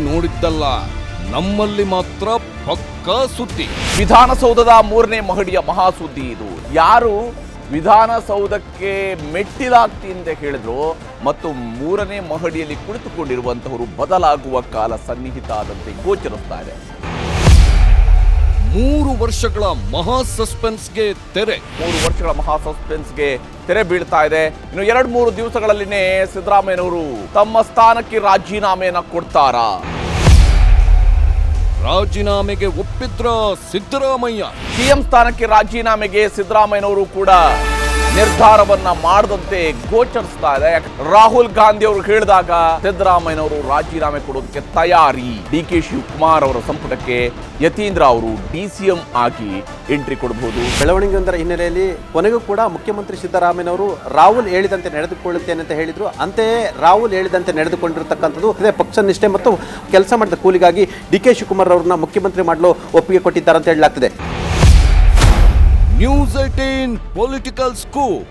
ನೋಡಿದ್ದಲ್ಲ, ನಮ್ಮಲ್ಲಿ ಮಾತ್ರ ಪಕ್ಕಾ ಸುದ್ದಿ. ವಿಧಾನಸೌಧದ 3ನೇ ಮಹಡಿಯ ಮಹಾಸುದ್ದಿ ಇದು. ಯಾರು ವಿಧಾನಸೌಧಕ್ಕೆ ಮೆಟ್ಟಿಲಾಗ್ತಿ ಅಂತ ಹೇಳಿದ್ರು ಮತ್ತು 3ನೇ ಮಹಡಿಯಲ್ಲಿ ಕುಳಿತುಕೊಂಡಿರುವಂತಹವರು ಬದಲಾಗುವ ಕಾಲ ಸನ್ನಿಹಿತ ಆದಂತೆ ಗೋಚರಿಸ್ತಾ ಇದೆ. 3 ವರ್ಷಗಳ ಮಹಾ ಸಸ್ಪೆನ್ಸ್ಗೆ ತೆರೆ. 3 ವರ್ಷಗಳ ಮಹಾ ಸಸ್ಪೆನ್ಸ್ಗೆ ತೆರೆ ಬೀಳ್ತಾ ಇದೆ. ಇನ್ನು 2-3 ದಿವಸಗಳಲ್ಲಿನೇ ಸಿದ್ದರಾಮಯ್ಯನವರು ತಮ್ಮ ಸ್ಥಾನಕ್ಕೆ ರಾಜೀನಾಮೆಯನ್ನ ಕೊಡ್ತಾರಾ? ರಾಜೀನಾಮೆಗೆ ಒಪ್ಪಿದ್ರ ಸಿದ್ದರಾಮಯ್ಯ. ಸಿಎಂ ಸ್ಥಾನಕ್ಕೆ ರಾಜೀನಾಮೆಗೆ ಸಿದ್ದರಾಮಯ್ಯನವರು ಕೂಡ ನಿರ್ಧಾರವನ್ನ ಮಾಡದಂತೆ ಗೋಚರಿಸ್ತಾ ಇದೆ. ರಾಹುಲ್ ಗಾಂಧಿ ಅವರು ಹೇಳಿದಾಗ ಸಿದ್ದರಾಮಯ್ಯನವರು ರಾಜೀನಾಮೆ ಕೊಡೋದಕ್ಕೆ ತಯಾರಿ. ಡಿಕೆ ಶಿವಕುಮಾರ್ ಅವರ ಸಂಪುಟಕ್ಕೆ ಯತೀಂದ್ರ ಅವರು ಡಿಸಿಎಂ ಆಗಿ ಎಂಟ್ರಿ ಕೊಡಬಹುದು. ಬೆಳವಣಿಗೆಯೊಂದರ ಹಿನ್ನೆಲೆಯಲ್ಲಿ ಕೊನೆಗೂ ಕೂಡ ಮುಖ್ಯಮಂತ್ರಿ ಸಿದ್ದರಾಮಯ್ಯನವರು ರಾಹುಲ್ ಹೇಳಿದಂತೆ ನಡೆದುಕೊಳ್ಳುತ್ತೇನೆ ಅಂತ ಹೇಳಿದ್ರು. ಅಂತೆಯೇ ರಾಹುಲ್ ಹೇಳಿದಂತೆ ನಡೆದುಕೊಂಡಿರತಕ್ಕಂಥದ್ದು ಅದೇ ಪಕ್ಷ ನಿಷ್ಠೆ ಮತ್ತು ಕೆಲಸ ಮಾಡಿದ ಕೂಲಿಗಾಗಿ ಡಿಕೆ ಶಿವಕುಮಾರ್ ಅವರನ್ನ ಮುಖ್ಯಮಂತ್ರಿ ಮಾಡಲು ಒಪ್ಪಿಗೆ ಕೊಟ್ಟಿದ್ದಾರೆ ಅಂತ ಹೇಳಲಾಗ್ತಿದೆ. News 18 political scoop.